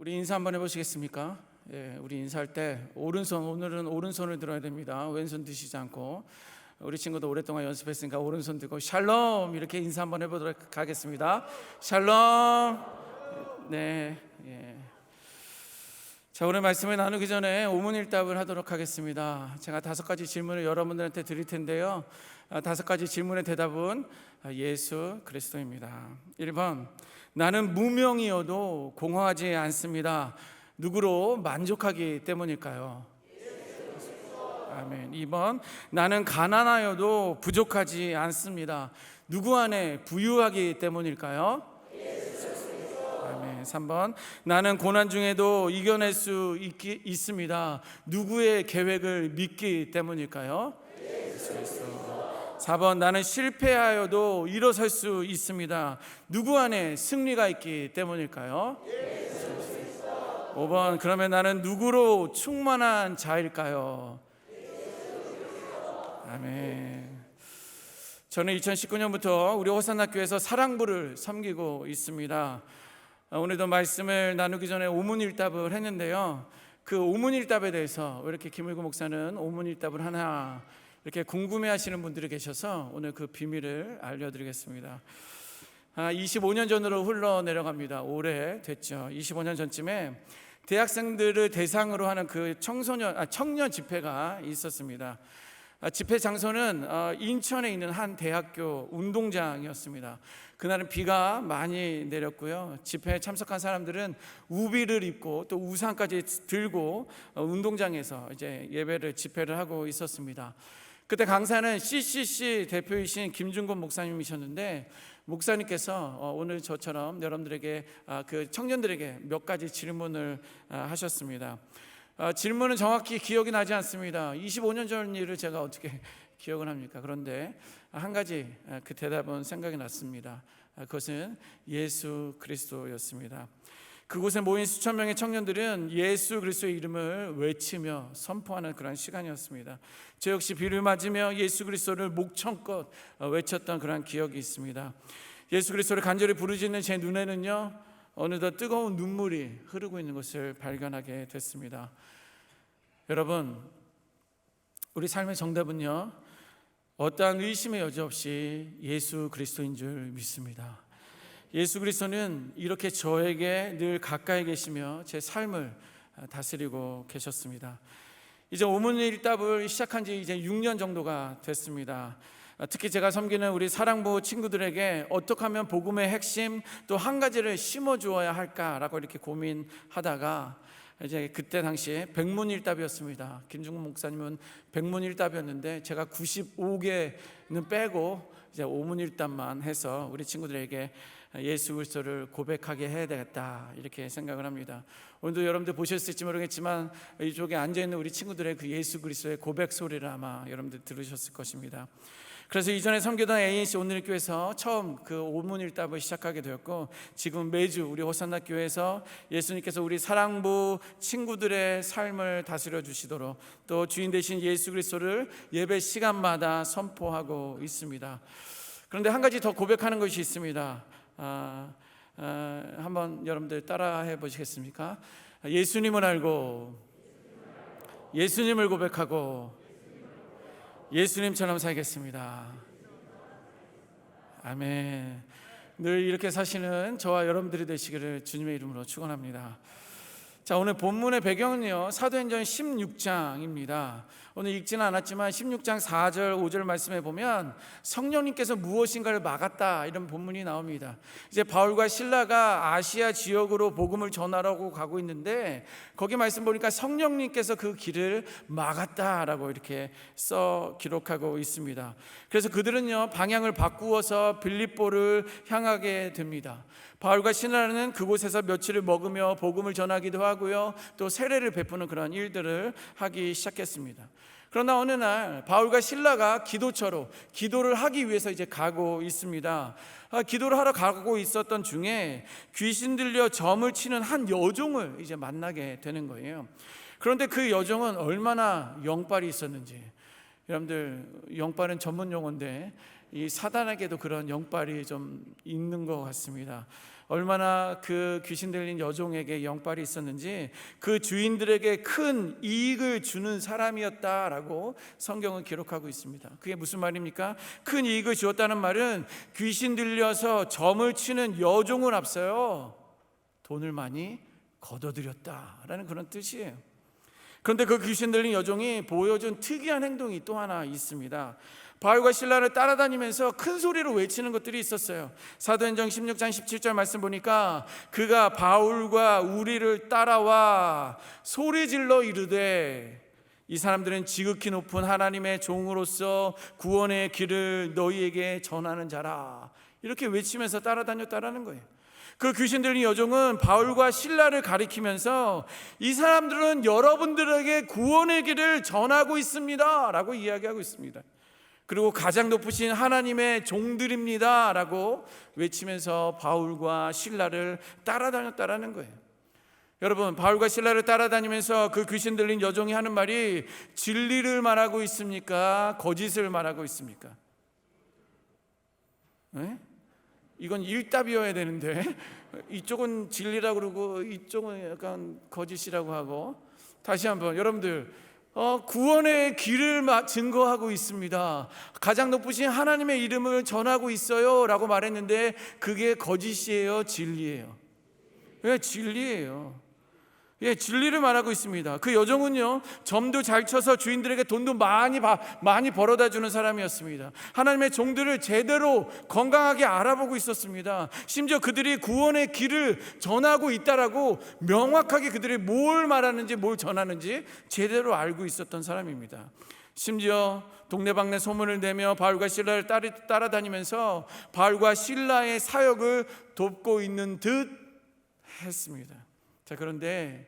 우리 인사 한번 해보시겠습니까? 예, 우리 인사할 때 오늘은 오른손을 들어야 됩니다. 왼손 드시지 않고. 우리 친구도 오랫동안 연습했으니까 오른손 들고 샬롬 이렇게 인사 한번 해보도록 하겠습니다. 샬롬. 네. 예. 자, 오늘 말씀을 나누기 전에 오문일답을 하도록 하겠습니다. 제가 5가지 질문을 여러분들한테 드릴 텐데요. 5가지 질문의 대답은 예수 그리스도입니다. 1번, 나는 무명이어도 공허하지 않습니다. 누구로 만족하기 때문일까요? 아멘. 2번, 나는 가난하여도 부족하지 않습니다. 누구 안에 부유하기 때문일까요? 아멘. 3번, 나는 고난 중에도 이겨낼 수 있습니다. 누구의 계획을 믿기 때문일까요? 4번, 나는 실패하여도 일어설 수 있습니다. 누구 안에 승리가 있기 때문일까요? 5번, 그러면 나는 누구로 충만한 자일까요? 아멘. 저는 2019년부터 우리 호산학교에서 사랑부를 섬기고 있습니다. 오늘도 말씀을 나누기 전에 오문일답을 했는데요. 그 오문일답에 대해서 왜 이렇게 김일구 목사는 오문일답을 하나 이렇게 궁금해하시는 분들이 계셔서 오늘 그 비밀을 알려드리겠습니다. 25년 전으로 흘러내려갑니다. 오래 됐죠. 25년 전쯤에 대학생들을 대상으로 하는 그 청년 집회가 있었습니다. 집회 장소는 인천에 있는 한 대학교 운동장이었습니다. 그날은 비가 많이 내렸고요. 집회에 참석한 사람들은 우비를 입고 또 우산까지 들고 운동장에서 이제 예배를 집회를 하고 있었습니다. 그때 강사는 CCC 대표이신 김준곤 목사님이셨는데, 목사님께서 오늘 저처럼 여러분들에게 그 청년들에게 몇 가지 질문을 하셨습니다. 질문은 정확히 기억이 나지 않습니다. 25년 전 일을 제가 어떻게 기억을 합니까? 그런데 한 가지 그 대답은 생각이 났습니다. 그것은 예수 그리스도였습니다. 그곳에 모인 수천 명의 청년들은 예수 그리스도의 이름을 외치며 선포하는 그런 시간이었습니다. 저 역시 비를 맞으며 예수 그리스도를 목청껏 외쳤던 그런 기억이 있습니다. 예수 그리스도를 간절히 부르짖는 제 눈에는요, 어느덧 뜨거운 눈물이 흐르고 있는 것을 발견하게 됐습니다. 여러분, 우리 삶의 정답은요, 어떠한 의심의 여지 없이 예수 그리스도인 줄 믿습니다. 예수 그리스도는 이렇게 저에게 늘 가까이 계시며 제 삶을 다스리고 계셨습니다. 이제 오문일답을 시작한 지 이제 6년 정도가 됐습니다. 특히 제가 섬기는 우리 사랑부 친구들에게 어떻게 하면 복음의 핵심 또 한 가지를 심어주어야 할까라고 이렇게 고민하다가 이제 그때 당시에 백문일답이었습니다. 김중근 목사님은 백문일답이었는데 제가 95개는 빼고 이제 오문일답만 해서 우리 친구들에게 예수 그리스도를 고백하게 해야 되겠다 이렇게 생각을 합니다. 오늘도 여러분들 보셨을지 모르겠지만 이쪽에 앉아있는 우리 친구들의 그 예수 그리스도의 고백 소리를 아마 여러분들 들으셨을 것입니다. 그래서 이전에 섬기던 ANC 오늘교회에서 처음 그 오문일답을 시작하게 되었고, 지금 매주 우리 호산나교회에서 예수님께서 우리 사랑부 친구들의 삶을 다스려 주시도록 또 주인 되신 예수 그리스도를 예배 시간마다 선포하고 있습니다. 그런데 한 가지 더 고백하는 것이 있습니다. 한번 여러분들 따라해 보시겠습니까? 예수님을 알고 예수님을 고백하고 예수님처럼 살겠습니다. 아멘. 늘 이렇게 사시는 저와 여러분들이 되시기를 주님의 이름으로 축원합니다. 자, 오늘 본문의 배경은요, 사도행전 16장입니다. 오늘 읽지는 않았지만 16장 4절 5절 말씀에 보면 성령님께서 무엇인가를 막았다 이런 본문이 나옵니다. 이제 바울과 실라가 아시아 지역으로 복음을 전하라고 가고 있는데, 거기 말씀 보니까 성령님께서 그 길을 막았다라고 이렇게 기록하고 있습니다. 그래서 그들은요, 방향을 바꾸어서 빌립보를 향하게 됩니다. 바울과 실라는 그곳에서 며칠을 먹으며 복음을 전하기도 하고요, 또 세례를 베푸는 그런 일들을 하기 시작했습니다. 그러나 어느 날 바울과 실라가 기도처로 기도를 하기 위해서 이제 가고 있습니다. 기도를 하러 가고 있었던 중에 귀신 들려 점을 치는 한 여종을 이제 만나게 되는 거예요. 그런데 그 여종은 얼마나 영빨이 있었는지, 여러분들 영빨은 전문 용어인데 이 사단에게도 그런 영빨이 좀 있는 것 같습니다. 얼마나 그 귀신 들린 여종에게 영빨이 있었는지 그 주인들에게 큰 이익을 주는 사람이었다라고 성경은 기록하고 있습니다. 그게 무슨 말입니까? 큰 이익을 주었다는 말은 귀신 들려서 점을 치는 여종을 앞서요 돈을 많이 거둬들였다라는 그런 뜻이에요. 그런데 그 귀신 들린 여종이 보여준 특이한 행동이 또 하나 있습니다. 바울과 실라를 따라다니면서 큰 소리로 외치는 것들이 있었어요. 사도행전 16장 17절 말씀 보니까 그가 바울과 우리를 따라와 소리질러 이르되 이 사람들은 지극히 높은 하나님의 종으로서 구원의 길을 너희에게 전하는 자라, 이렇게 외치면서 따라다녔다라는 거예요. 그 귀신 들린 여종은 바울과 실라를 가리키면서 이 사람들은 여러분들에게 구원의 길을 전하고 있습니다 라고 이야기하고 있습니다. 그리고 가장 높으신 하나님의 종들입니다 라고 외치면서 바울과 실라를 따라다녔다라는 거예요. 여러분, 바울과 실라를 따라다니면서 그 귀신 들린 여종이 하는 말이 진리를 말하고 있습니까? 거짓을 말하고 있습니까? 네? 이건 일답이어야 되는데 이쪽은 진리라고 그러고 이쪽은 약간 거짓이라고 하고. 다시 한번, 여러분들, 구원의 길을 증거하고 있습니다, 가장 높으신 하나님의 이름을 전하고 있어요 라고 말했는데 그게 거짓이에요, 진리예요? 왜 진리예요? 예, 진리를 말하고 있습니다. 그 여종은요, 점도 잘 쳐서 주인들에게 돈도 많이 벌어다 주는 사람이었습니다. 하나님의 종들을 제대로 건강하게 알아보고 있었습니다. 심지어 그들이 구원의 길을 전하고 있다라고 명확하게 그들이 뭘 말하는지 뭘 전하는지 제대로 알고 있었던 사람입니다. 심지어 동네방네 소문을 내며 바울과 실라를 따라다니면서 바울과 실라의 사역을 돕고 있는 듯 했습니다. 자, 그런데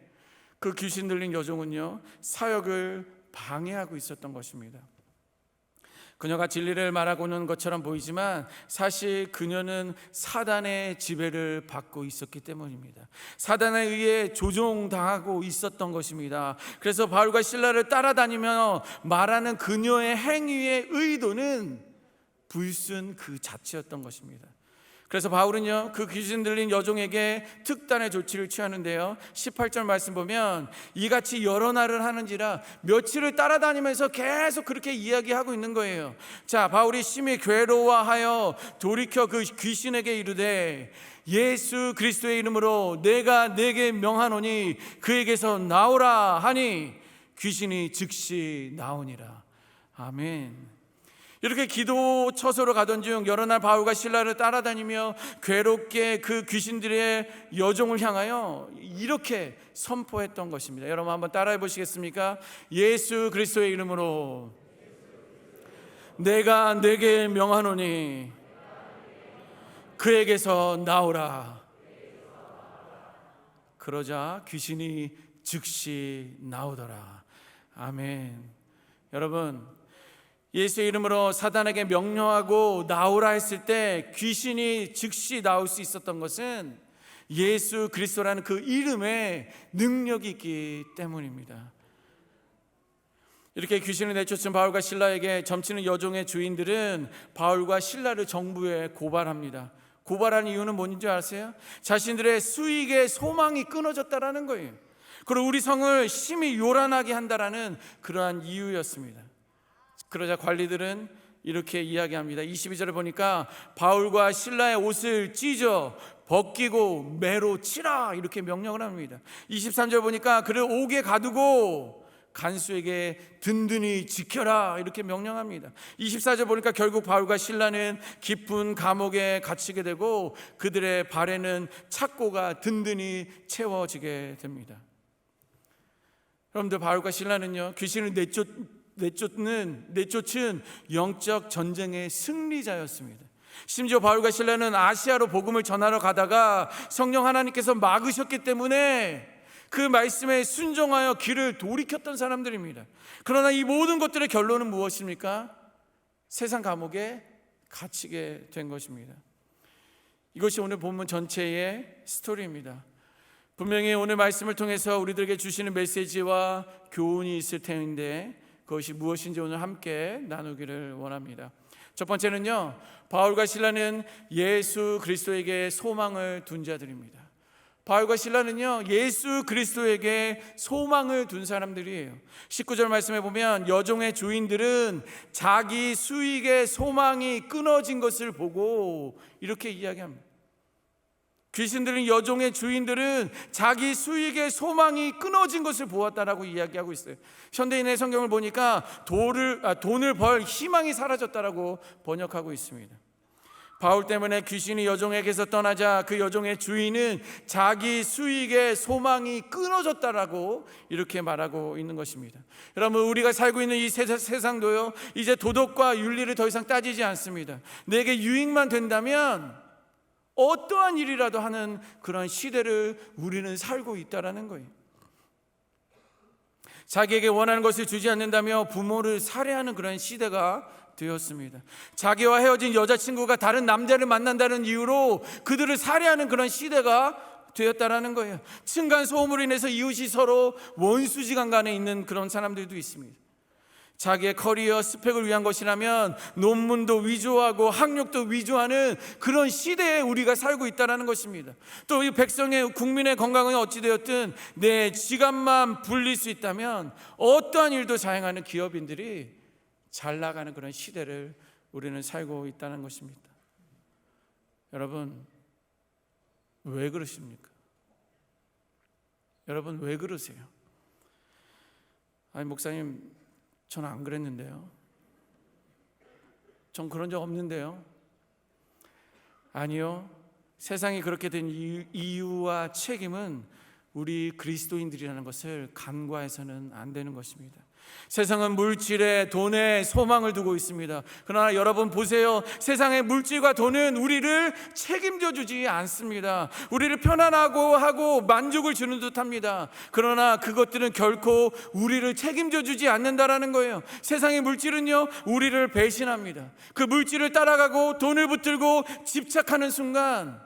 그 귀신 들린 여종은요, 사역을 방해하고 있었던 것입니다. 그녀가 진리를 말하고는 것처럼 보이지만 사실 그녀는 사단의 지배를 받고 있었기 때문입니다. 사단에 의해 조종당하고 있었던 것입니다. 그래서 바울과 실라를 따라다니며 말하는 그녀의 행위의 의도는 불순 그 자체였던 것입니다. 그래서 바울은요, 그 귀신 들린 여종에게 특단의 조치를 취하는데요, 18절 말씀 보면 이같이 여러 날을 하는지라 며칠을 따라다니면서 계속 그렇게 이야기하고 있는 거예요. 자, 바울이 심히 괴로워하여 돌이켜 그 귀신에게 이르되 예수 그리스도의 이름으로 내가 내게 명하노니 그에게서 나오라 하니 귀신이 즉시 나오니라. 아멘. 이렇게 기도 처소로 가던 중 여러 날 바울과 실라를 따라다니며 괴롭게 그 귀신들의 여종을 향하여 이렇게 선포했던 것입니다. 여러분 한번 따라해 보시겠습니까? 예수 그리스도의 이름으로 내가 내게 명하노니 그에게서 나오라. 그러자 귀신이 즉시 나오더라. 아멘. 여러분, 예수의 이름으로 사단에게 명령하고 나오라 했을 때 귀신이 즉시 나올 수 있었던 것은 예수 그리스도라는 그 이름에 능력이 있기 때문입니다. 이렇게 귀신을 내쫓은 바울과 실라에게 점치는 여종의 주인들은 바울과 실라를 정부에 고발합니다. 고발하는 이유는 뭔지 아세요? 자신들의 수익의 소망이 끊어졌다라는 거예요. 그리고 우리 성을 심히 요란하게 한다라는 그러한 이유였습니다. 그러자 관리들은 이렇게 이야기합니다. 22절에 보니까 바울과 실라의 옷을 찢어 벗기고 매로 치라 이렇게 명령을 합니다. 23절 보니까 그를 옥에 가두고 간수에게 든든히 지켜라 이렇게 명령합니다. 24절 보니까 결국 바울과 실라는 깊은 감옥에 갇히게 되고 그들의 발에는 착고가 든든히 채워지게 됩니다. 여러분들, 바울과 실라는요, 귀신을 내쫓은 영적 전쟁의 승리자였습니다. 심지어 바울과 실라는 아시아로 복음을 전하러 가다가 성령 하나님께서 막으셨기 때문에 그 말씀에 순종하여 길을 돌이켰던 사람들입니다. 그러나 이 모든 것들의 결론은 무엇입니까? 세상 감옥에 갇히게 된 것입니다. 이것이 오늘 본문 전체의 스토리입니다. 분명히 오늘 말씀을 통해서 우리들에게 주시는 메시지와 교훈이 있을 텐데 그것이 무엇인지 오늘 함께 나누기를 원합니다. 첫 번째는요, 바울과 실라는 예수 그리스도에게 소망을 둔 자들입니다. 바울과 실라는요, 예수 그리스도에게 소망을 둔 사람들이에요. 19절 말씀에 보면 여종의 주인들은 자기 수익의 소망이 끊어진 것을 보고 이렇게 이야기합니다. 귀신들은, 여종의 주인들은 자기 수익의 소망이 끊어진 것을 보았다라고 이야기하고 있어요. 현대인의 성경을 보니까 돈을 벌 희망이 사라졌다라고 번역하고 있습니다. 바울 때문에 귀신이 여종에게서 떠나자 그 여종의 주인은 자기 수익의 소망이 끊어졌다라고 이렇게 말하고 있는 것입니다. 여러분, 우리가 살고 있는 이 세상도요, 이제 도덕과 윤리를 더 이상 따지지 않습니다. 내게 유익만 된다면 어떠한 일이라도 하는 그런 시대를 우리는 살고 있다라는 거예요. 자기에게 원하는 것을 주지 않는다며 부모를 살해하는 그런 시대가 되었습니다. 자기와 헤어진 여자친구가 다른 남자를 만난다는 이유로 그들을 살해하는 그런 시대가 되었다라는 거예요. 층간소음으로 인해서 이웃이 서로 원수지간간에 있는 그런 사람들도 있습니다. 자기의 커리어 스펙을 위한 것이라면 논문도 위조하고 학력도 위조하는 그런 시대에 우리가 살고 있다는 것입니다. 또 이 백성의, 국민의 건강은 어찌되었든 내 지갑만 불릴 수 있다면 어떠한 일도 자행하는 기업인들이 잘 나가는 그런 시대를 우리는 살고 있다는 것입니다. 여러분, 왜 그러십니까? 여러분, 왜 그러세요? 아니, 목사님, 저는 안 그랬는데요. 전 그런 적 없는데요. 아니요, 세상이 그렇게 된 이유와 책임은 우리 그리스도인들이라는 것을 간과해서는 안 되는 것입니다. 세상은 물질에, 돈에 소망을 두고 있습니다. 그러나 여러분 보세요. 세상의 물질과 돈은 우리를 책임져 주지 않습니다. 우리를 편안하고 하고 만족을 주는 듯합니다. 그러나 그것들은 결코 우리를 책임져 주지 않는다라는 거예요. 세상의 물질은요, 우리를 배신합니다. 그 물질을 따라가고 돈을 붙들고 집착하는 순간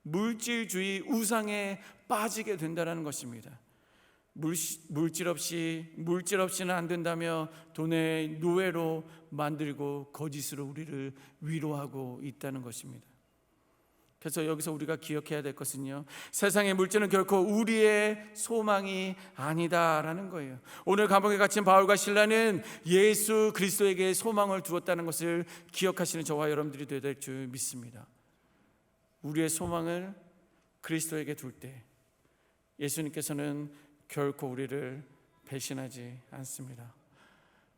물질주의 우상에 빠지게 된다는 것입니다. 물질 없이는 안 된다며 돈의 노예로 만들고 거짓으로 우리를 위로하고 있다는 것입니다. 그래서 여기서 우리가 기억해야 될 것은요, 세상의 물질은 결코 우리의 소망이 아니다라는 거예요. 오늘 감옥에 갇힌 바울과 실라는 예수 그리스도에게 소망을 두었다는 것을 기억하시는 저와 여러분들이 되어야 될 줄 믿습니다. 우리의 소망을 그리스도에게 둘 때 예수님께서는 결코 우리를 배신하지 않습니다.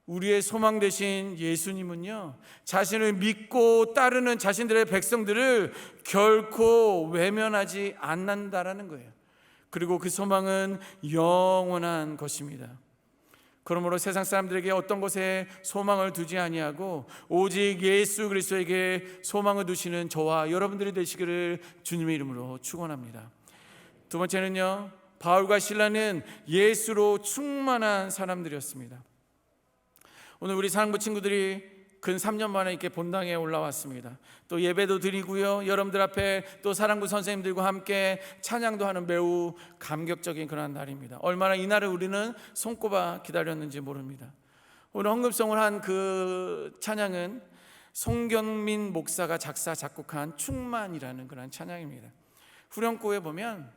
우리의 소망 되신 예수님은요, 자신을 믿고 따르는 자신들의 백성들을 결코 외면하지 않는다라는 거예요. 그리고 그 소망은 영원한 것입니다. 그러므로 세상 사람들에게 어떤 것에 소망을 두지 아니하고 오직 예수 그리스도에게 소망을 두시는 저와 여러분들이 되시기를 주님의 이름으로 축원합니다. 두 번째는요, 바울과 실라는 예수로 충만한 사람들이었습니다. 오늘 우리 사랑부 친구들이 근 3년 만에 이렇게 본당에 올라왔습니다. 또 예배도 드리고요, 여러분들 앞에 또 사랑부 선생님들과 함께 찬양도 하는 매우 감격적인 그런 날입니다. 얼마나 이 날을 우리는 손꼽아 기다렸는지 모릅니다. 오늘 헌금송을 한 그 찬양은 송경민 목사가 작사 작곡한 충만이라는 그런 찬양입니다. 후렴구에 보면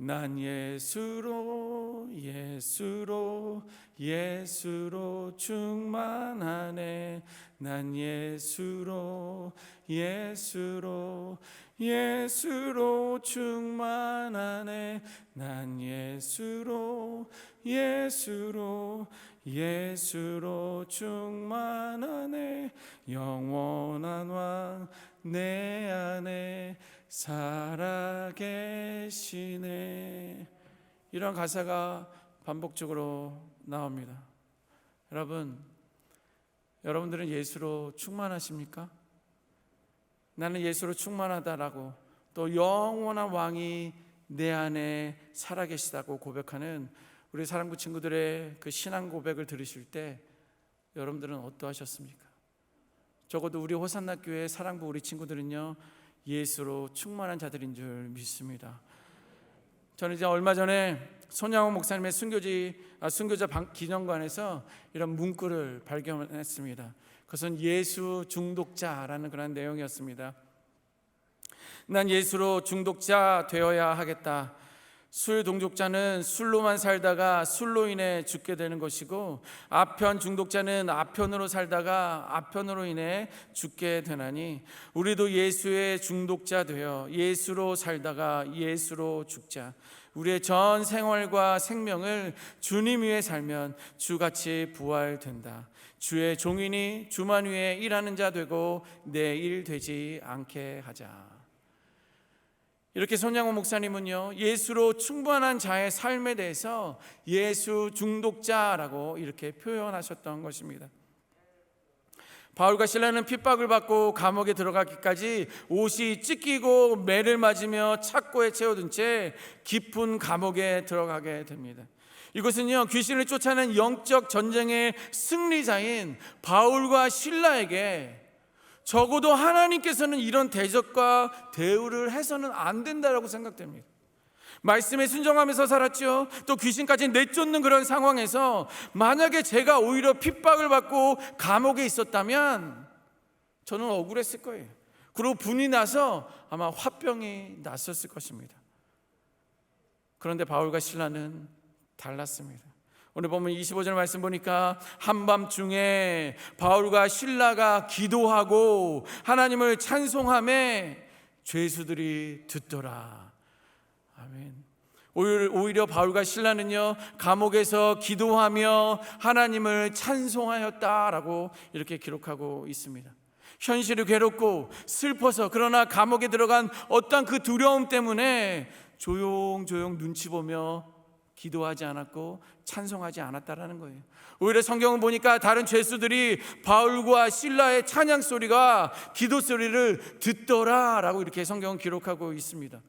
난 예수로 충만하네. 난 예수로 충만하네. 난 예수로 충만하네. 영원한 왕 내 안에 살아계시네. 이런 가사가 반복적으로 나옵니다. 여러분들은 예수로 충만하십니까? 나는 예수로 충만하다라고, 또 영원한 왕이 내 안에 살아계시다고 고백하는 우리 사랑부 친구들의 그 신앙 고백을 들으실 때 여러분들은 어떠하셨습니까? 적어도 우리 호산나 교회 사랑부 우리 친구들은요, 예수로 충만한 자들인 줄 믿습니다. 저는 이제 얼마 전에 손양호 목사님의 순교자 기념관에서 이런 문구를 발견했습니다. 그것은 예수 중독자라는 그런 내용이었습니다. 난 예수로 중독자 되어야 하겠다. 술 중독자는 술로만 살다가 술로 인해 죽게 되는 것이고, 아편 중독자는 아편으로 살다가 아편으로 인해 죽게 되나니, 우리도 예수의 중독자 되어 예수로 살다가 예수로 죽자. 우리의 전 생활과 생명을 주님 위에 살면 주같이 부활된다. 주의 종이니 주만 위에 일하는 자 되고 내 일 되지 않게 하자. 이렇게 손양호 목사님은요, 예수로 충만한 자의 삶에 대해서 예수 중독자라고 이렇게 표현하셨던 것입니다. 바울과 실라는 핍박을 받고 감옥에 들어가기까지 옷이 찢기고 매를 맞으며 착고에 채워둔 채 깊은 감옥에 들어가게 됩니다. 이것은요, 귀신을 쫓아낸 영적 전쟁의 승리자인 바울과 실라에게 적어도 하나님께서는 이런 대접과 대우를 해서는 안 된다라고 생각됩니다. 말씀에 순종하면서 살았죠. 또 귀신까지 내쫓는 그런 상황에서 만약에 제가 오히려 핍박을 받고 감옥에 있었다면 저는 억울했을 거예요. 그리고 분이 나서 아마 화병이 났었을 것입니다. 그런데 바울과 실라는 달랐습니다. 오늘 보면 25절 말씀 보니까 한밤중에 바울과 실라가 기도하고 하나님을 찬송하며 죄수들이 듣더라. 아멘. 오히려 바울과 실라는요, 감옥에서 기도하며 하나님을 찬송하였다라고 이렇게 기록하고 있습니다. 현실이 괴롭고 슬퍼서, 그러나 감옥에 들어간 어떤 그 두려움 때문에 조용조용 눈치 보며 기도하지 않았고 찬송하지 않았다라는 거예요. 오히려 성경을 보니까 다른 죄수들이 바울과 실라의 찬양 소리가 기도 소리를 듣더라라고 이렇게 성경은 기록하고 있습니다.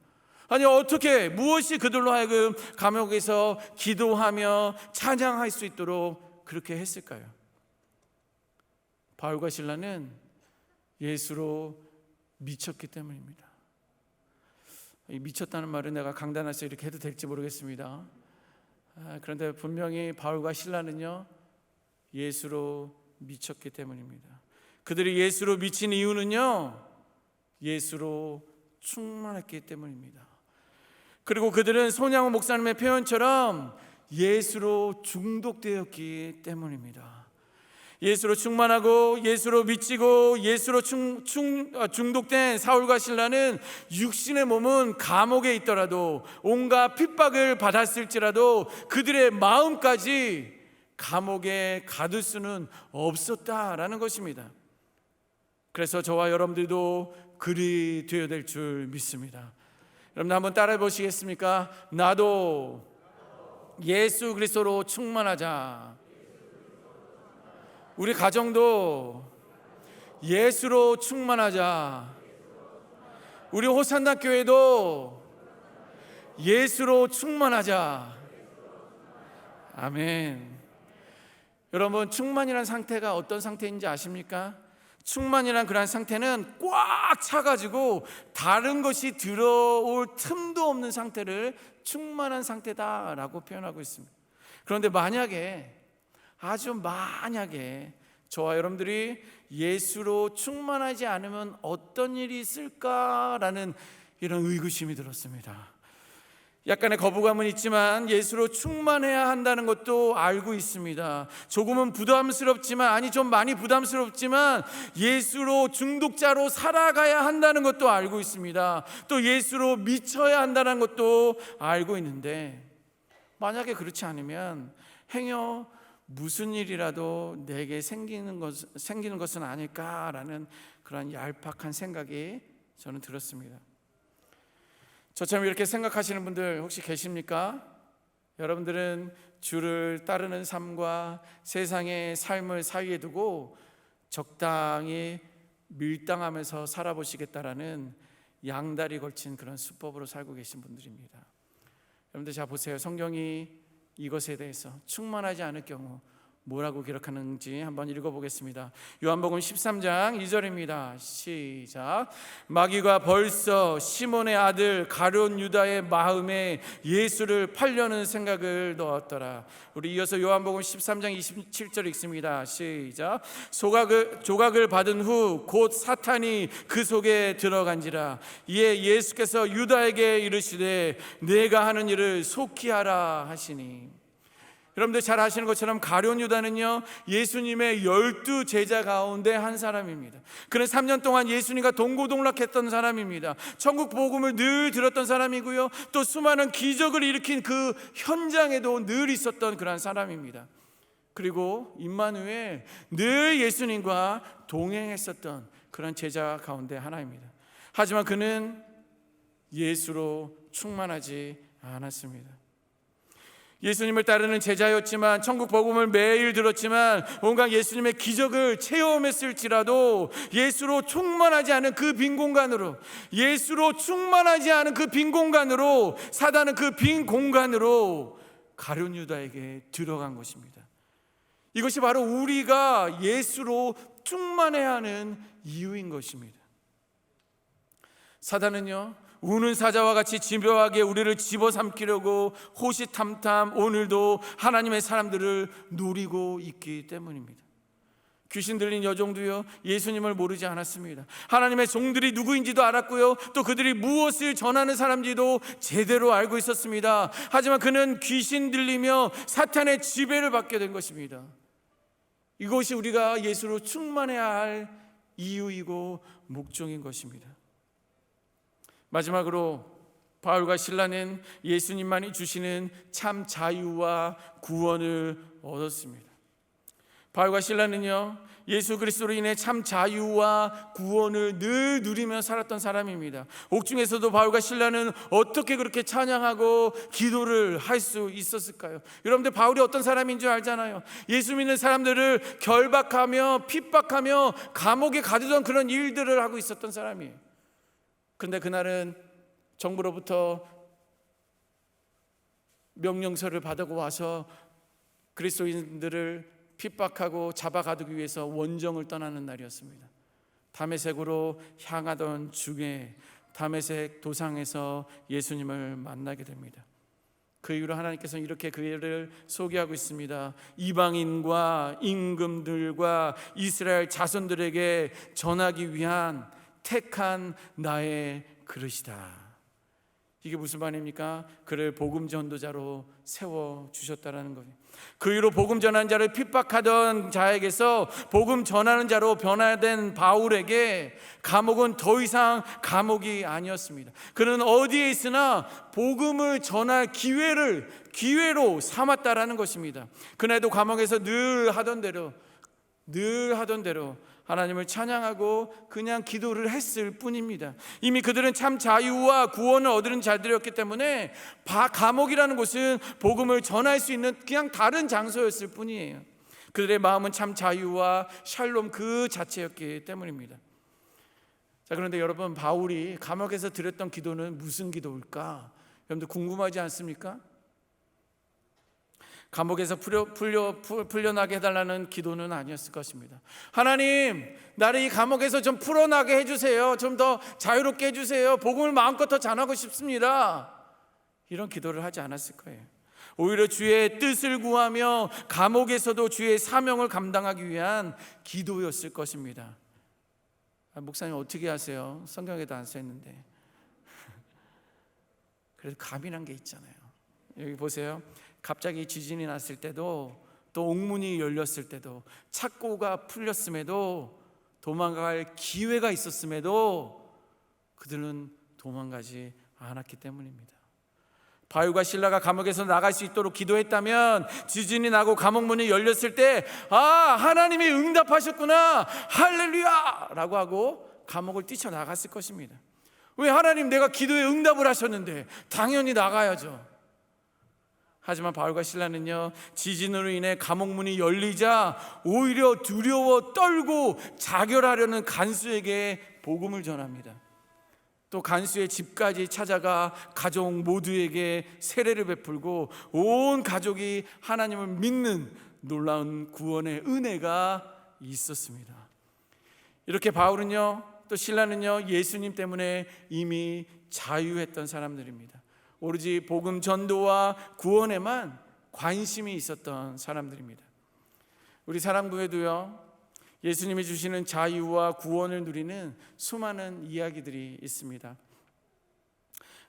아니, 어떻게, 무엇이 그들로 하여금 감옥에서 기도하며 찬양할 수 있도록 그렇게 했을까요? 바울과 실라는 예수로 미쳤기 때문입니다. 이 미쳤다는 말은 내가 강단해서 이렇게 해도 될지 모르겠습니다. 그런데 분명히 바울과 실라는요, 예수로 미쳤기 때문입니다. 그들이 예수로 미친 이유는요, 예수로 충만했기 때문입니다. 그리고 그들은 손양호 목사님의 표현처럼 예수로 중독되었기 때문입니다. 예수로 충만하고 예수로 미치고 예수로 중독된 사울과 실라는 육신의 몸은 감옥에 있더라도, 온갖 핍박을 받았을지라도 그들의 마음까지 감옥에 가둘 수는 없었다라는 것입니다. 그래서 저와 여러분들도 그리 되어야 될 줄 믿습니다. 여러분 한번 따라해 보시겠습니까? 나도 예수 그리스도로 충만하자. 우리 가정도 예수로 충만하자. 우리 호산나 교회도 예수로 충만하자. 아멘. 여러분, 충만이라는 상태가 어떤 상태인지 아십니까? 충만이라는 그런 상태는 꽉 차가지고 다른 것이 들어올 틈도 없는 상태를 충만한 상태다라고 표현하고 있습니다. 그런데 아주 만약에 저와 여러분들이 예수로 충만하지 않으면 어떤 일이 있을까라는 이런 의구심이 들었습니다. 약간의 거부감은 있지만 예수로 충만해야 한다는 것도 알고 있습니다. 조금은 부담스럽지만, 좀 많이 부담스럽지만 예수로 중독자로 살아가야 한다는 것도 알고 있습니다. 또 예수로 미쳐야 한다는 것도 알고 있는데, 만약에 그렇지 않으면 행여 무슨 일이라도 내게 생기는 것은 아닐까라는 그런 얄팍한 생각이 저는 들었습니다. 저처럼 이렇게 생각하시는 분들 혹시 계십니까? 여러분들은 주를 따르는 삶과 세상의 삶을 사이에 두고 적당히 밀당하면서 살아보시겠다라는 양다리 걸친 그런 수법으로 살고 계신 분들입니다. 여러분들 자 보세요. 성경이 이것에 대해서 충만하지 않을 경우 뭐라고 기록하는지 한번 읽어보겠습니다. 요한복음 13장 2절입니다. 시작. 마귀가 벌써 시몬의 아들 가룟 유다의 마음에 예수를 팔려는 생각을 넣었더라. 우리 이어서 요한복음 13장 27절 읽습니다. 시작. 조각을 받은 후 곧 사탄이 그 속에 들어간지라. 이에 예수께서 유다에게 이르시되 내가 하는 일을 속히 하라 하시니. 여러분들 잘 아시는 것처럼 가룟 유다는요, 예수님의 12 제자 가운데 한 사람입니다. 그는 3년 동안 예수님과 동고동락했던 사람입니다. 천국 복음을 늘 들었던 사람이고요, 또 수많은 기적을 일으킨 그 현장에도 늘 있었던 그런 사람입니다. 그리고 임마누엘, 늘 예수님과 동행했었던 그런 제자 가운데 하나입니다. 하지만 그는 예수로 충만하지 않았습니다. 예수님을 따르는 제자였지만, 천국 복음을 매일 들었지만, 온갖 예수님의 기적을 체험했을지라도 예수로 충만하지 않은 그 빈 공간으로, 예수로 충만하지 않은 그 빈 공간으로, 사단은 그 빈 공간으로 가룟 유다에게 들어간 것입니다. 이것이 바로 우리가 예수로 충만해야 하는 이유인 것입니다. 사단은요, 우는 사자와 같이 집요하게 우리를 집어삼키려고 호시탐탐 오늘도 하나님의 사람들을 노리고 있기 때문입니다. 귀신 들린 여종도요, 예수님을 모르지 않았습니다. 하나님의 종들이 누구인지도 알았고요, 또 그들이 무엇을 전하는 사람인지도 제대로 알고 있었습니다. 하지만 그는 귀신 들리며 사탄의 지배를 받게 된 것입니다. 이것이 우리가 예수로 충만해야 할 이유이고 목적인 것입니다. 마지막으로 바울과 실라는 예수님만이 주시는 참 자유와 구원을 얻었습니다. 바울과 실라는요, 예수 그리스도로 인해 참 자유와 구원을 늘 누리며 살았던 사람입니다. 옥중에서도 바울과 실라는 어떻게 그렇게 찬양하고 기도를 할 수 있었을까요? 여러분들, 바울이 어떤 사람인 줄 알잖아요. 예수 믿는 사람들을 결박하며 핍박하며 감옥에 가두던 그런 일들을 하고 있었던 사람이에요. 그런데 그날은 정부로부터 명령서를 받고 와서 그리스도인들을 핍박하고 잡아가두기 위해서 원정을 떠나는 날이었습니다. 다메섹으로 향하던 중에 다메섹 도상에서 예수님을 만나게 됩니다. 그 이후로 하나님께서는 이렇게 그를 소개하고 있습니다. 이방인과 임금들과 이스라엘 자손들에게 전하기 위한 택한 나의 그릇이다. 이게 무슨 말입니까? 그를 복음 전도자로 세워주셨다는 거예요. 그 이후로 복음 전하는 자를 핍박하던 자에게서 복음 전하는 자로 변화된 바울에게 감옥은 더 이상 감옥이 아니었습니다. 그는 어디에 있으나 복음을 전할 기회로 삼았다라는 것입니다. 그날도 감옥에서 늘 하던 대로 하나님을 찬양하고 그냥 기도를 했을 뿐입니다. 이미 그들은 참 자유와 구원을 얻은 자들이었기 때문에 감옥이라는 곳은 복음을 전할 수 있는 그냥 다른 장소였을 뿐이에요. 그들의 마음은 참 자유와 샬롬 그 자체였기 때문입니다. 자, 그런데 여러분, 바울이 감옥에서 드렸던 기도는 무슨 기도일까? 여러분들 궁금하지 않습니까? 감옥에서 풀려나게 해달라는 기도는 아니었을 것입니다. 하나님, 나를 이 감옥에서 좀 풀어나게 해주세요. 좀 더 자유롭게 해주세요. 복음을 마음껏 더 전하고 싶습니다. 이런 기도를 하지 않았을 거예요. 오히려 주의 뜻을 구하며 감옥에서도 주의 사명을 감당하기 위한 기도였을 것입니다. 목사님 어떻게 하세요? 성경에도 안 써있는데. 그래도 감이란 게 있잖아요. 여기 보세요. 갑자기 지진이 났을 때도, 또 옥문이 열렸을 때도, 착고가 풀렸음에도, 도망갈 기회가 있었음에도 그들은 도망가지 않았기 때문입니다. 바울과 실라가 감옥에서 나갈 수 있도록 기도했다면, 지진이 나고 감옥 문이 열렸을 때 하나님이 응답하셨구나, 할렐루야 라고 하고 감옥을 뛰쳐나갔을 것입니다. 왜? 하나님, 내가 기도에 응답을 하셨는데 당연히 나가야죠. 하지만 바울과 실라는요, 지진으로 인해 감옥문이 열리자 오히려 두려워 떨고 자결하려는 간수에게 복음을 전합니다. 또 간수의 집까지 찾아가 가족 모두에게 세례를 베풀고 온 가족이 하나님을 믿는 놀라운 구원의 은혜가 있었습니다. 이렇게 바울은요, 또 실라는요, 예수님 때문에 이미 자유했던 사람들입니다. 오로지 복음 전도와 구원에만 관심이 있었던 사람들입니다. 우리 사랑부에도요, 예수님이 주시는 자유와 구원을 누리는 수많은 이야기들이 있습니다.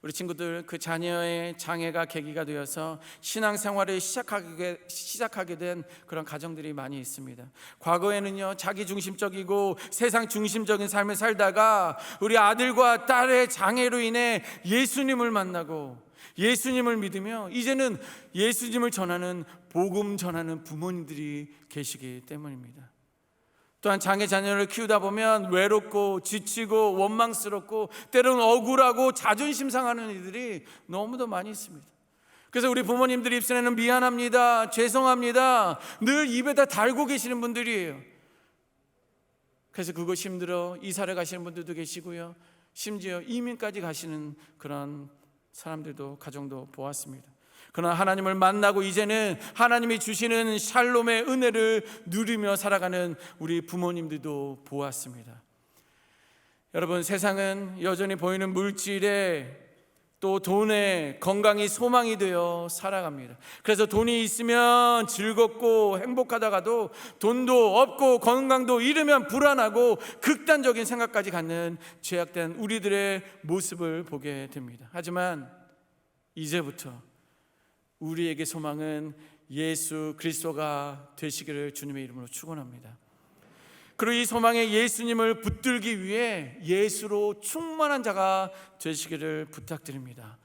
우리 친구들, 그 자녀의 장애가 계기가 되어서 신앙생활을 시작하게 된 그런 가정들이 많이 있습니다. 과거에는요, 자기 중심적이고 세상 중심적인 삶을 살다가 우리 아들과 딸의 장애로 인해 예수님을 만나고 예수님을 믿으며 이제는 예수님을 전하는, 복음 전하는 부모님들이 계시기 때문입니다. 또한 장애 자녀를 키우다 보면 외롭고 지치고 원망스럽고 때로는 억울하고 자존심 상하는 이들이 너무도 많이 있습니다. 그래서 우리 부모님들 입술에는 미안합니다, 죄송합니다 늘 입에다 달고 계시는 분들이에요. 그래서 그것이 힘들어 이사를 가시는 분들도 계시고요, 심지어 이민까지 가시는 그런 사람들도, 가정도 보았습니다. 그러나 하나님을 만나고 이제는 하나님이 주시는 샬롬의 은혜를 누리며 살아가는 우리 부모님들도 보았습니다. 여러분, 세상은 여전히 보이는 물질에 또 돈에 건강이 소망이 되어 살아갑니다. 그래서 돈이 있으면 즐겁고 행복하다가도 돈도 없고 건강도 잃으면 불안하고 극단적인 생각까지 갖는 죄악된 우리들의 모습을 보게 됩니다. 하지만 이제부터 우리에게 소망은 예수 그리스도가 되시기를 주님의 이름으로 축원합니다. 그리고 이 소망에 예수님을 붙들기 위해 예수로 충만한 자가 되시기를 부탁드립니다.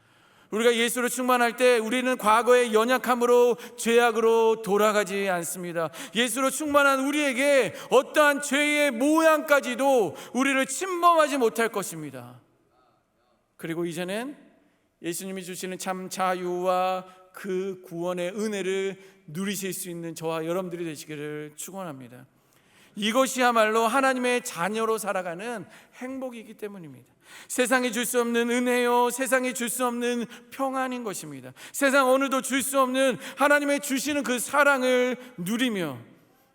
우리가 예수로 충만할 때 우리는 과거의 연약함으로 죄악으로 돌아가지 않습니다. 예수로 충만한 우리에게 어떠한 죄의 모양까지도 우리를 침범하지 못할 것입니다. 그리고 이제는 예수님이 주시는 참 자유와 그 구원의 은혜를 누리실 수 있는 저와 여러분들이 되시기를 축원합니다. 이것이야말로 하나님의 자녀로 살아가는 행복이기 때문입니다. 세상이 줄 수 없는 은혜요, 세상이 줄 수 없는 평안인 것입니다. 세상 어느도 줄 수 없는 하나님의 주시는 그 사랑을 누리며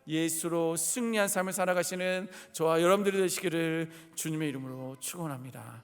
예수로 승리한 삶을 살아가시는 저와 여러분들이 되시기를 주님의 이름으로 축원합니다.